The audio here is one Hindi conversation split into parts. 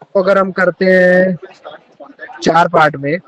तो अगर हम करते हैं 4 पार्ट में,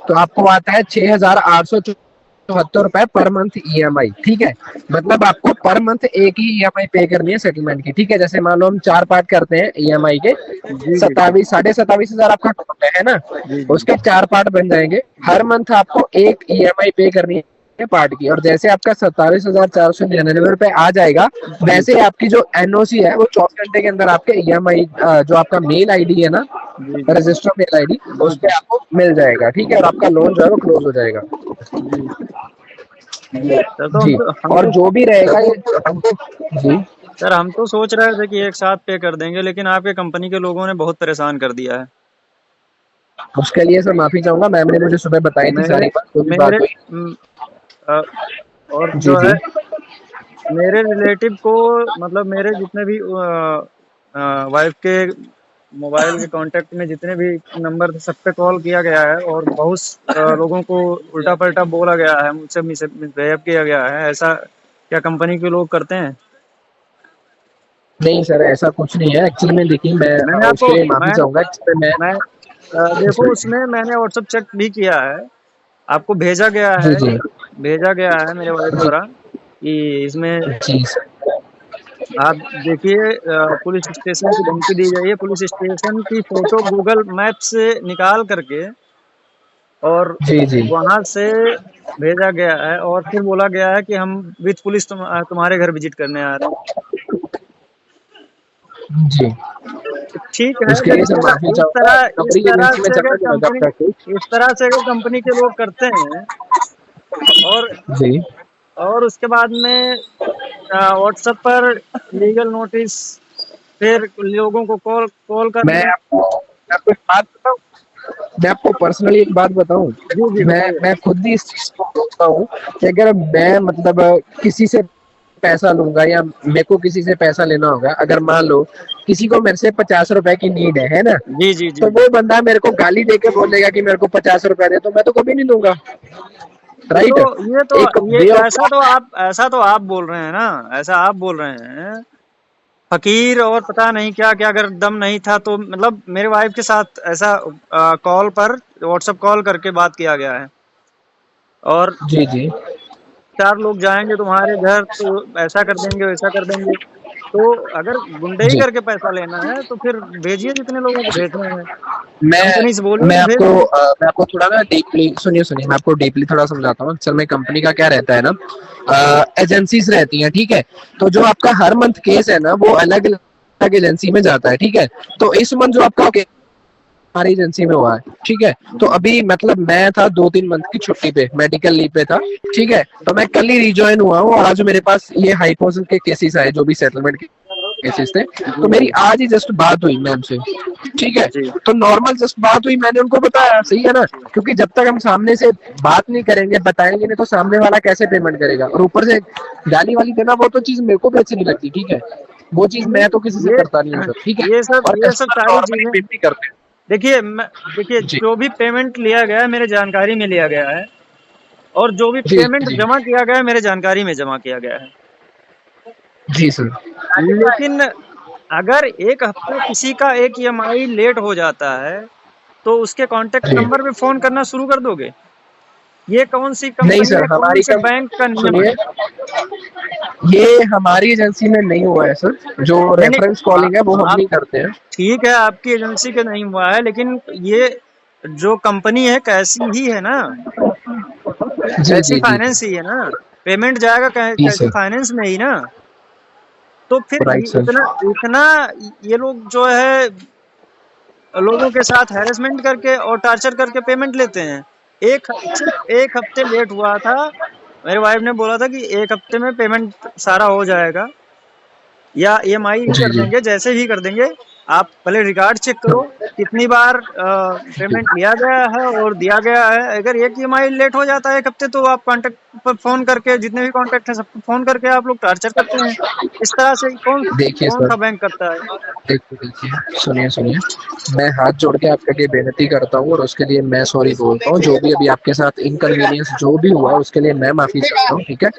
तो आपको आता है 6,874 रुपए पर मंथ ईएमआई। ठीक है, मतलब आपको पर मंथ एक ही ईएमआई पे करनी है सेटलमेंट की। ठीक है, जैसे मान लो हम 4 पार्ट करते हैं ईएमआई के, जी जी जी 27,500 आपका टोटल है ना, जी जी। उसके 4 पार्ट बन जाएंगे। हर मंथ आपको एक ईएमआई पे करनी है पार्ट की, और जैसे आपका 27,499 रुपए आ जाएगा, जी वैसे आपकी जो एनओसी है वो 24 घंटे के अंदर आपके ईएमआई जो आपका मेल आईडी है ना, जी जी रजिस्टर मेल आईडी, जी उस पे जी आपको मिल जाएगा। ठीक है, और आपका लोन जो है वो क्लोज हो जाएगा। जी। सर तो जी, हम और तो जो भी रहेगा ये जी, सर हम तो सोच रहे थे कि एक साथ पे कर देंगे, लेकिन आपके कंपनी के लोगों ने बहुत परेशान कर दिया है। उसके लिए सर माफी चाहूंगा, मैम ने मुझे सुबह बताई थी मेरे सारी बात, जो भी मेरे बात हुई। अ, और जी जो जी। है मेरे रिलेटिव को, मतलब मेरे जितने भी वाइफ के मोबाइल के कांटेक्ट में जितने भी नंबर थे, सब पे कॉल किया गया है और बहुत लोगों को उल्टा पलटा बोला गया है, मुझसे मिसबिहेव किया गया है। ऐसा क्या कंपनी के लोग करते हैं? नहीं सर, ऐसा कुछ नहीं है एक्चुअली में। देखिए, मैं मैंने आपको उसके लिए माफी मैं चाहूंगा एक्चुअली में। मैं देखो, उसमें मैंने व्हाट्सएप चेक भी किया है, आपको जी जी भेजा गया है मेरे वाइफ जी द्वारा कि इसमें जी सर। आप देखिए, पुलिस स्टेशन की धमकी दी गई है, पुलिस स्टेशन की फोटो गूगल मैप से निकाल करके और जी जी वहां से भेजा गया है, और फिर बोला गया है कि हम विथ पुलिस तुम्हारे घर विजिट करने आ रहे हैं। जी। तो ठीक है, उसके अगर लिए सर माफी चाहूंगा, इस कंपनी तरह एजेंसी में से अगर चला गया था कंपनी आपका केस। इस तरह से अगर कंपनी के लोग करते हैं, और जी। उसके बाद में व्हाट्सएप पर लीगल नोटिस, फिर लोगों को कॉल कॉल मैं करना। आपको मैं आपको एक बात बताऊं, मैं आपको पर्सनली एक बात बताऊं। जी जी मैं बताइए। मैं खुद भी इस चीज को सोचता हूँ कि अगर मैं मतलब किसी से पैसा लूंगा, या मेरे को किसी से पैसा लेना होगा, अगर मान लो किसी को मेरे से 50 रुपए की नीड है ना, जी जी जी तो वो बंदा मेरे को गाली दे के बोलेगा कि मेरे को 50 रुपए दे, तो मैं तो कभी नहीं दूंगा। ये तो राइट। ये तो एक ये वे ऑफ, ऐसा तो आप बोल रहे हैं ना, ऐसा आप बोल रहे हैं फकीर और पता नहीं क्या क्या, अगर दम नहीं था तो मतलब मेरे वाइफ के साथ ऐसा कॉल पर, व्हाट्सएप कॉल करके बात किया गया है, और जी जी। 4 लोग जाएंगे तुम्हारे घर तो ऐसा कर देंगे वैसा कर देंगे। तो अगर गुंडई जी, करके पैसा लेना है तो फिर भेजिए जितने लोगों को भेजना है, मैं कंपनी से बोलिए मैं कि भेज आपको दे। मैं आपको थोड़ा ना डीपली सुनिए सुनिए, मैं आपको डीपली थोड़ा समझाता हूँ। अक्सर में कंपनी का क्या रहता है ना, एजेंसीज रहती हैं। ठीक है, तो जो आपका हर मंथ केस है ना, वो अलग अलग एजेंसी में जाता है। ठीक है, तो इस मंथ जो आपका हमारी एजेंसी में हुआ है। ठीक है, तो जी अभी मतलब मैं था 2-3 मंथ की छुट्टी पे, मेडिकल लीव पे था। ठीक है, तो मैं कल ही रिज्वाइन हुआ हूँ, और आज मेरे पास ये हाई पोजीशन के केसेस आए, जो भी सेटलमेंट के केसेस थे। तो जी मेरी जी आज ही जस्ट बात हुई मैम से। ठीक है, जी तो नॉर्मल जस्ट बात हुई, मैंने उनको बताया, सही है ना, क्योंकि जब तक हम सामने से बात नहीं करेंगे, बताएंगे नहीं, तो सामने वाला कैसे पेमेंट करेगा। और ऊपर से गाली वाली देना, वो तो चीज मेरे को भी अच्छी नहीं लगती। ठीक है, वो चीज ये मैं तो किसी से ये करता नहीं हूँ सर। ठीक है, और ये सब कस्टमर सारी नॉर्मली चीजें, पे भी करते हैं। देखिए देखिए, जी जो भी पेमेंट लिया गया है मेरे जानकारी में लिया गया है, और जो भी जी पेमेंट जी जमा किया गया है मेरे जानकारी में जमा किया गया है। जी सर। लेकिन अगर एक हफ्ता किसी का एक ईएमआई लेट हो जाता है, तो उसके कॉन्टेक्ट जी नंबर पे फोन करना शुरू कर दोगे? ये कौन सी नहीं कंपनी सर, है, कौन हमारी से कम बैंक का नियम है? सुनिए, ये हमारी एजेंसी में नहीं हुआ है सर। जो नहीं नहीं, रेफरेंस कॉलिंग है वो हम आप नहीं करते हैं। ठीक है, आपकी एजेंसी के नहीं हुआ है, लेकिन ये जो कंपनी है कैसी ही है ना, जी कैसी जी जी फाइनेंस ही है ना, पेमेंट जाएगा जी कैसी सर। फाइनेंस में ही ना। तो फिर राइट सर। इतना इतना ये लोग जो है लोगों के साथ हैरेसमेंट करके और टॉर्चर करके पेमेंट लेते हैं। सिर्फ 1 हफ्ते लेट हुआ था, मेरी वाइफ ने बोला था कि 1 हफ्ते में पेमेंट सारा हो जाएगा, या ईएमआई ही जी कर जी देंगे, जैसे ही कर देंगे। आप पहले रिकॉर्ड चेक करो कितनी बार जी पेमेंट लिया गया है और दिया गया है। अगर एक ईएमआई लेट हो जाता है 1 हफ्ते, तो आप कॉन्टेक्ट पर फ़ोन करके जितने भी कॉन्टैक्ट हैं सबको फ़ोन करके आप लोग टॉर्चर करते हैं। इस तरह से देखिए सर, कौन-सा बैंक करता है? देखिए देखिए, सुनिए सुनिए, मैं हाथ जोड़ के आपके लिए बेनती करता हूँ और उसके लिए मैं सॉरी बोलता हूँ। जो भी अभी आपके साथ इनकन्वीनियंस जो भी हुआ उसके लिए मैं माफी चाहता हूँ, ठीक है।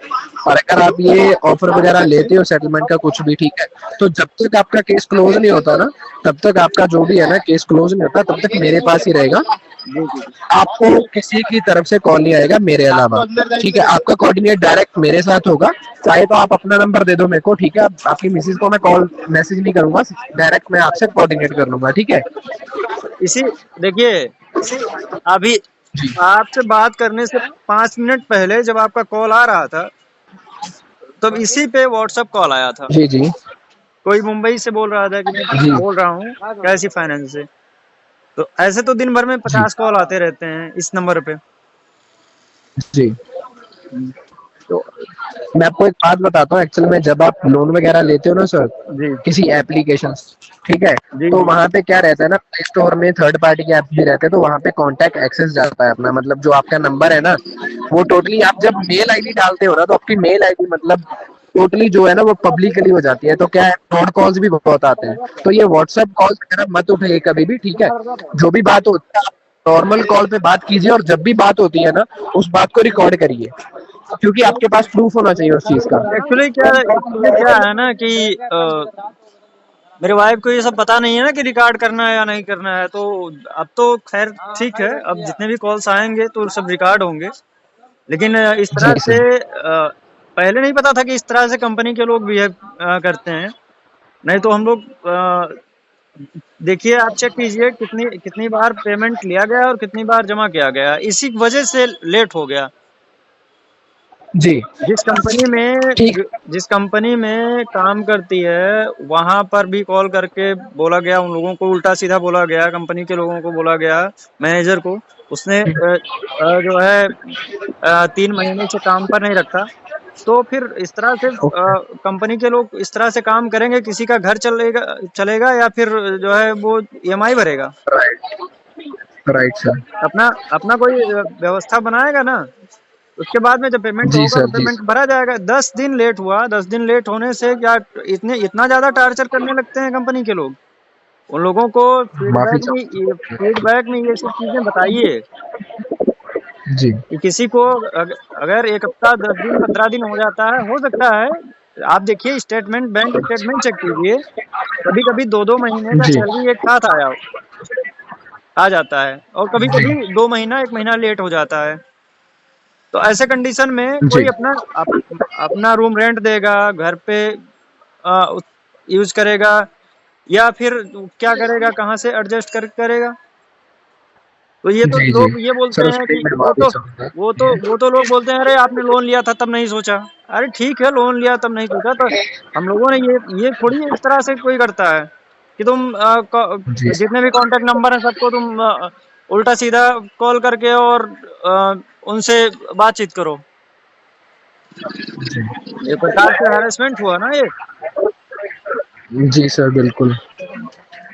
और अगर आप ये ऑफर वगैरह लेते हो सेटलमेंट का कुछ भी, ठीक है, तो जब तक आपका केस क्लोज नहीं होता ना, तब तक आपका जो भी है ना केस क्लोज नहीं होता, तब तक मेरे पास ही रहेगा। जी, जी, जी। आपको किसी की तरफ से कॉल नहीं आएगा मेरे अलावा, ठीक है। आपका कोऑर्डिनेट डायरेक्ट मेरे साथ होगा। चाहे तो आप अपना नंबर दे दो मेरे को, ठीक है। आपकी मिसेज को मैं कॉल मैसेज नहीं करूंगा, डायरेक्ट मैं आपसे कोऑर्डिनेट कर लूंगा, ठीक है। इसी देखिए, अभी जी आपसे बात करने से 5 मिनट पहले जब आपका कॉल आ रहा था, तब इसी पे व्हाट्सएप कॉल आया था। जी जी कोई मुंबई से बोल रहा था कि मैं जी बोल रहा हूँ कैसी फाइनेंस से। तो ऐसे तो दिन भर में जी 50 कॉल आते रहते हैं इस नंबर पे। जी। हुँ, तो मैं आपको एक बात बताता हूँ, एक्चुअल में जब आप लोन वगैरह लेते हो ना सर, जी, किसी एप्लीकेशन, ठीक है, जी, तो जी। वहां पे क्या रहता है ना, प्ले स्टोर में थर्ड पार्टी के ऐप भी रहते हैं, तो वहां पे कॉन्टैक्ट एक्सेस जाता है अपना, मतलब जो आपका नंबर है ना, वो टोटली आप जब मेल आईडी डालते हो ना, तो आपकी मेल आईडी मतलब टोटली जो है ना वो पब्लिकली हो जाती है। तो क्या है, फ्रॉड कॉल्स भी बहुत आते हैं। तो ये व्हाट्सएप कॉल वगैरह मत उठाइए कभी भी, ठीक है। जो भी बात होती है नॉर्मल कॉल पे बात कीजिए, और जब भी बात होती है ना उस बात को रिकॉर्ड करिए, क्योंकि आपके पास प्रूफ होना चाहिए उस चीज का। एक्चुअली क्या है ना कि मेरे वाइफ को ये सब पता नहीं है ना कि रिकॉर्ड करना है या नहीं करना है। तो अब तो खैर ठीक है, अब जितने भी कॉल्स आएँगे तो सब रिकॉर्ड होंगे। लेकिन इस जी तरह से सर। पहले नहीं पता था कि इस तरह से कंपनी के लोग बिहेव करते हैं। नहीं तो हम लोग देखिए आप चेक कीजिए कितनी कितनी बार पेमेंट लिया गया और कितनी बार जमा किया गया। इसी वजह से लेट हो गया। जी जिस कंपनी में ठीक। जिस कंपनी में काम करती है, वहाँ पर भी कॉल करके बोला गया, उन लोगों को उल्टा-सीधा बोला गया, कंपनी के लोगों को बोला गया, मैनेजर को। उसने जो है 3 महीने से काम पर नहीं रखा। तो फिर इस तरह से ओके। कंपनी के लोग इस तरह से काम करेंगे, किसी का घर चलेगा चलेगा या फिर जो है वो ईएमआई भरेगा? राइट। Right sir. अपना अपना कोई व्यवस्था बनाएगा ना। उसके बाद में जब पेमेंट जी होगा तो सर। जी पेमेंट सर। भरा जाएगा। 10 दिन लेट हुआ, 10 दिन लेट होने से क्या इतना ज़्यादा टॉर्चर करने लगते हैं कंपनी के लोग? उन लोगों को माफी चाहूंगा। फीडबैक में ये सब चीज़ें बताइए जी कि किसी को अगर 1 हफ्ता, 10 दिन, 15 दिन हो जाता है, हो सकता है। आप देखिए स्टेटमेंट, बैंक स्टेटमेंट चेक कीजिए, कभी-कभी 2-2 महीने का जी सैलरी एक साथ आ जाता है और जी कभी-कभी 2 महीना, 1 महीना लेट हो जाता है। तो ऐसे कंडीशन में जी कोई अपना रूम रेंट देगा, घर पे यूज़ करेगा या फिर क्या करेगा, कहाँ से एडजस्ट करेगा? तो ये तो जी जी। लोग ये बोलते सर हैं उसके कि लिए मैं माफी चाहूंगा। वो तो लोग बोलते हैं, अरे आपने लोन लिया था तब नहीं सोचा। अरे ठीक है, लोन लिया तब नहीं सोचा, तो हम लोगों ने ये थोड़ी इस तरह से कोई करता है कि तुम जी सर। जितने भी कॉन्टैक्ट नंबर हैं सबको तुम उल्टा सीधा कॉल करके और उनसे बातचीत करो। जी एक प्रकार से हैरेसमेंट हुआ ना ये। जी सर बिल्कुल।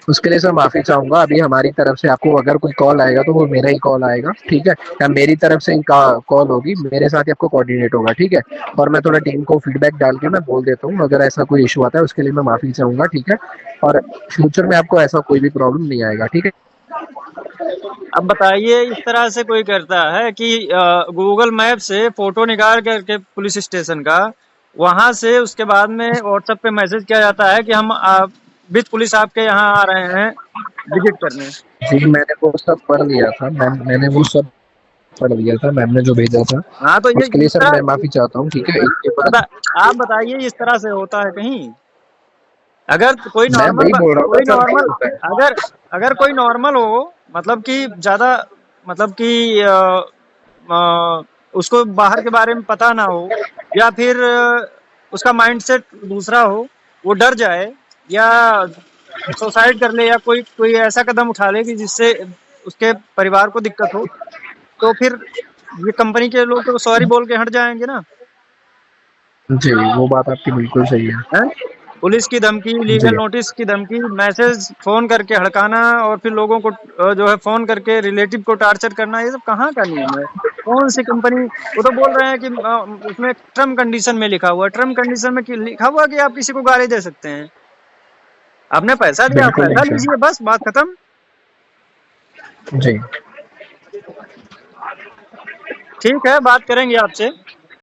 उसके लिए सर माफी चाहूंगा। अभी हमारी तरफ से आपको अगर कोई कॉल आएगा तो वो मेरा ही कॉल आएगा, ठीक है, या मेरी तरफ से कॉल होगी, मेरे साथ ही आपको कोऑर्डिनेट होगा, ठीक है। और मैं थोड़ा टीम को फीडबैक डाल के मैं बोल देता हूँ अगर ऐसा कोई इशू आता है, उसके लिए मैं माफी चाहूंगा, ठीक है। और फ्यूचर में आपको ऐसा कोई भी प्रॉब्लम नहीं आएगा, ठीक है। अब बताइए इस तरह से कोई करता है कि गूगल मैप से फोटो निकाल करके पुलिस स्टेशन का, वहां से उसके बाद में व्हाट्सएप पे मैसेज किया जाता है कि हम विद पुलिस आपके यहाँ आ रहे हैं विजिट करने। जी मैंने वो सब पढ़ लिया था मैम, मैंने वो सब पढ़ लिया था, मैम ने जो भेजा था। हाँ तो ये उसके लिए इस सर मैं तरह माफी चाहता हूँ, ठीक है। इसके बता बाद आप बताइए इस तरह से होता है कहीं? अगर कोई मैं नॉर्मल वही बोल रहा हूँ ना कोई सर, नहीं नॉर्मल होता है। अगर अगर कोई नॉर्मल हो, मतलब कि ज्यादा, मतलब कि अ, उसको बाहर के बारे में पता ना हो या फिर उसका माइंडसेट दूसरा हो, वो डर जाए या सुसाइड कर ले या कोई कोई ऐसा कदम उठा ले कि जिससे उसके परिवार को दिक्कत हो, तो फिर ये कंपनी के लोग तो सॉरी बोल के हट जाएंगे ना। जी वो बात आपकी बिल्कुल सही है। हैं? पुलिस की धमकी, जी लीगल नोटिस की धमकी, मैसेज फ़ोन करके हड़काना और फिर लोगों को जो है फ़ोन करके रिलेटिव को टॉर्चर करना, ये सब कहाँ का नियम है? कौन सी कंपनी, वो तो बोल रहे हैं कि उसमें टर्म कंडीशन में लिखा हुआ है, टर्म कंडीशन में लिखा हुआ है कि आप किसी को गाली दे सकते हैं। आपने पैसा दिया, आप बिल्कुल नहीं पैसा सर। लीजिए, बस बात खत्म। जी। ठीक है, बात करेंगे आपसे।